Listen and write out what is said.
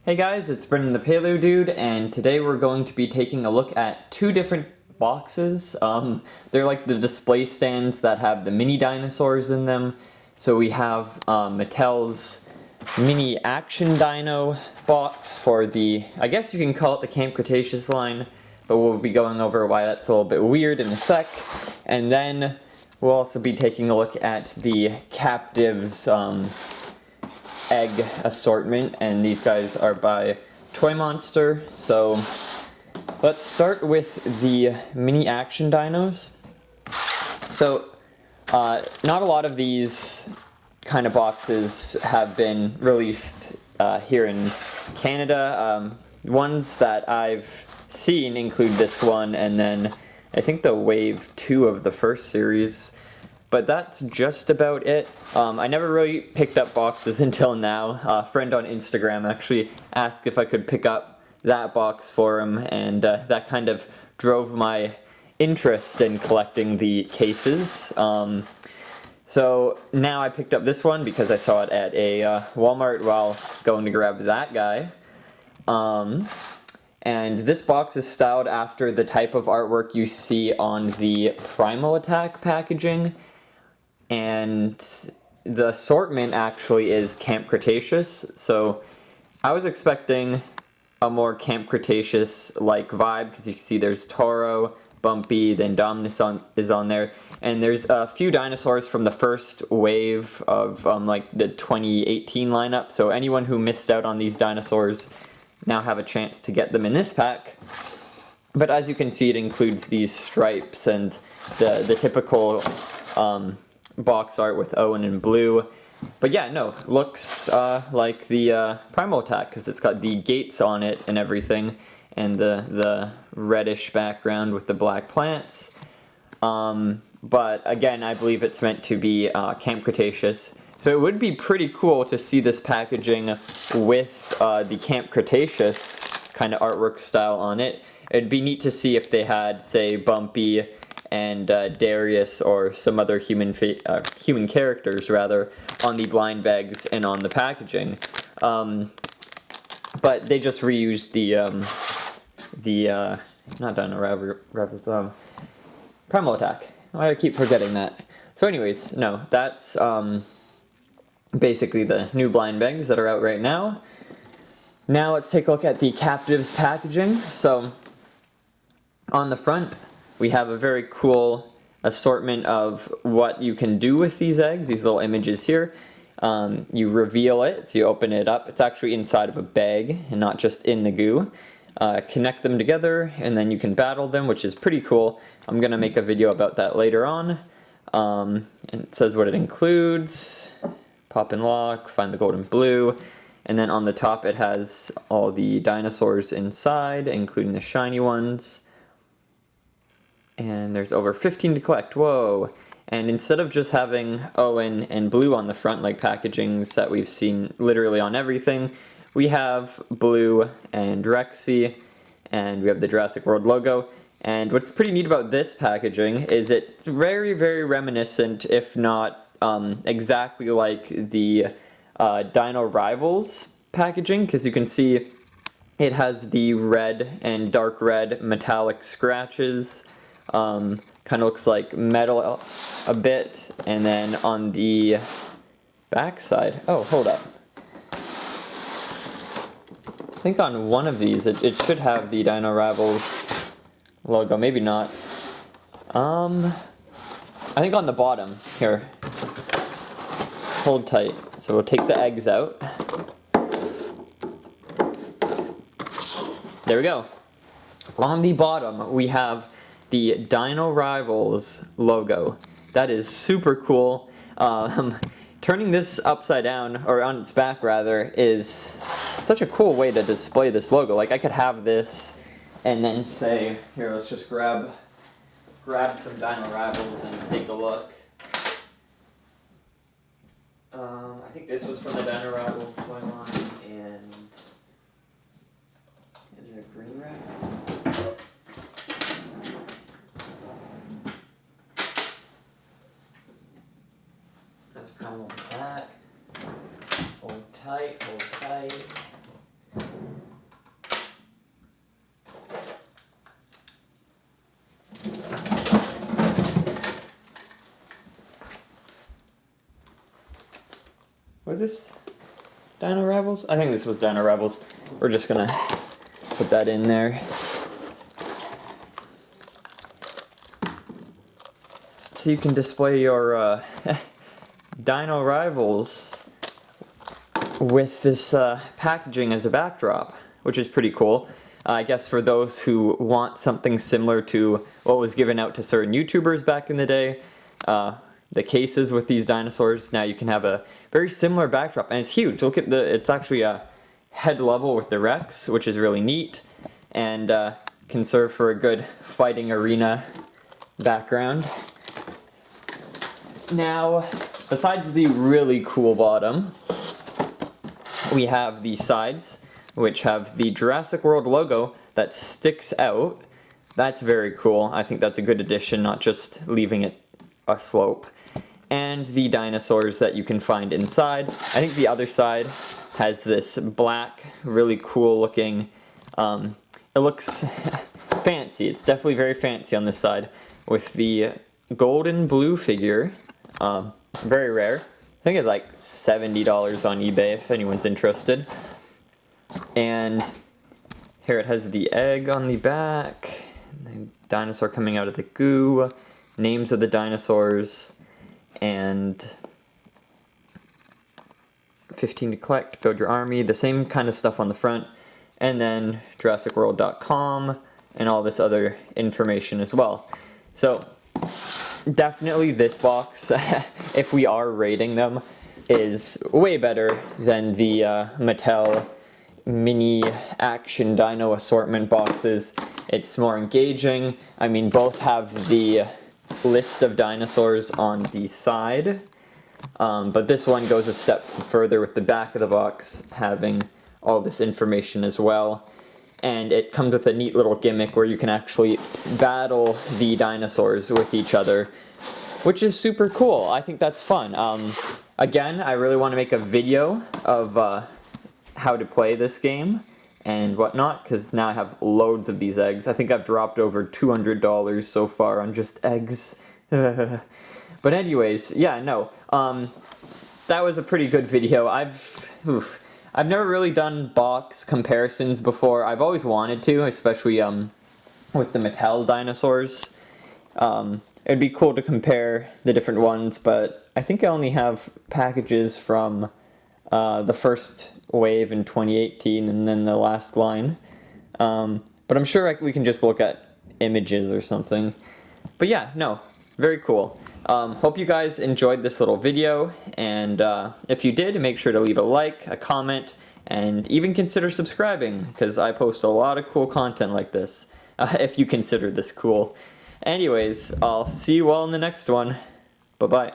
Hey guys, it's Brendan the Paleo Dude, and today we're going to be taking a look at two different boxes. They're like the display stands that have the mini dinosaurs in them. So we have Mattel's mini action dino box for the, I guess you can call it the Camp Cretaceous line, but we'll be going over why that's a little bit weird in a sec. And then we'll also be taking a look at the Captivz egg assortment, and these guys are by ToyMonster. So let's start with the mini action dinos. So not a lot of these kind of boxes have been released here in Canada. Ones that I've seen include this one, and then I think the wave 2 of the first series. But that's just about it. I never really picked up boxes until now. A friend on Instagram actually asked if I could pick up that box for him, and that kind of drove my interest in collecting the cases. So now I picked up this one because I saw it at a Walmart while going to grab that guy. And this box is styled after the type of artwork you see on the Primal Attack packaging. And the assortment actually is Camp Cretaceous, so I was expecting a more Camp Cretaceous-like vibe, because you can see there's Toro, Bumpy, the Indominus is on there, and there's a few dinosaurs from the first wave of like the 2018 lineup, so anyone who missed out on these dinosaurs now have a chance to get them in this pack. But as you can see, it includes these stripes and the typical box art with Owen in blue. But yeah, no, looks like the Primal Attack, because it's got the gates on it and everything, and the reddish background with the black plants. But again, I believe it's meant to be Camp Cretaceous. So it would be pretty cool to see this packaging with the Camp Cretaceous kind of artwork style on it. It'd be neat to see if they had, say, Bumpy and Darius or some other human characters rather on the blind bags and on the packaging, but they just reused the not dinorivals, Primal Attack. Why do I keep forgetting that? So anyways, no, that's basically the new blind bags that are out right now. Now let's take a look at the Captivz packaging. So on the front, we have a very cool assortment of what you can do with these eggs, these little images here. You reveal it, so you open it up. It's actually inside of a bag and not just in the goo. Connect them together, and then you can battle them, which is pretty cool. I'm going to make a video about that later on. And it says what it includes. Pop and lock, find the gold and blue. And then on the top it has all the dinosaurs inside, including the shiny ones. And there's over 15 to collect, whoa! And instead of just having Owen and blue on the front like packagings that we've seen literally on everything, we have blue and Rexy, and we have the Jurassic World logo. And what's pretty neat about this packaging is it's very, very reminiscent, if not exactly like the Dinorivals packaging, because you can see it has the red and dark red metallic scratches. Kind of looks like metal a bit, and then on the back side, oh, hold up. I think on one of these it should have the Dinorivals logo, maybe not. I think on the bottom, here. Hold tight. So we'll take the eggs out. There we go. On the bottom, we have the Dinorivals logo. That is super cool. Turning this upside down, or on its back rather, is such a cool way to display this logo. Like, I could have this and then say, here, let's just grab some Dinorivals and take a look. I think this was from the Dinorivals going on, and is it Green Rex? That's Primal Attack. Hold tight, hold tight. this Dinorivals? I think this was Dinorivals. We're just gonna put that in there. So you can display your Dinorivals with this packaging as a backdrop, which is pretty cool. I guess for those who want something similar to what was given out to certain YouTubers back in the day, the cases with these dinosaurs, now you can have a very similar backdrop, and it's huge. Look at it's actually a head level with the Rex, which is really neat, and can serve for a good fighting arena background. Now, besides the really cool bottom, we have the sides, which have the Jurassic World logo that sticks out. That's very cool. I think that's a good addition, not just leaving it a slope. And the dinosaurs that you can find inside. I think the other side has this black, really cool looking, it looks fancy. It's definitely very fancy on this side, with the golden blue figure, very rare. I think it's like $70 on eBay if anyone's interested. And here it has the egg on the back, the dinosaur coming out of the goo, names of the dinosaurs, and 15 to collect, build your army, the same kind of stuff on the front, and then JurassicWorld.com and all this other information as well. So definitely this box, if we are rating them, is way better than the Mattel mini action dino assortment boxes. It's more engaging. I mean, both have the list of dinosaurs on the side, but this one goes a step further with the back of the box having all this information as well. And it comes with a neat little gimmick where you can actually battle the dinosaurs with each other, which is super cool. I think that's fun. Again, I really want to make a video of how to play this game and whatnot, because now I have loads of these eggs. I think I've dropped over $200 so far on just eggs. But anyways, yeah, no. That was a pretty good video. I've never really done box comparisons before. I've always wanted to, especially with the Mattel dinosaurs. It'd be cool to compare the different ones, but I think I only have packages from the first wave in 2018 and then the last line. But I'm sure we can just look at images or something. But yeah, no, very cool. Hope you guys enjoyed this little video, and if you did, make sure to leave a like, a comment, and even consider subscribing, because I post a lot of cool content like this, if you consider this cool. Anyways, I'll see you all in the next one. Bye-bye.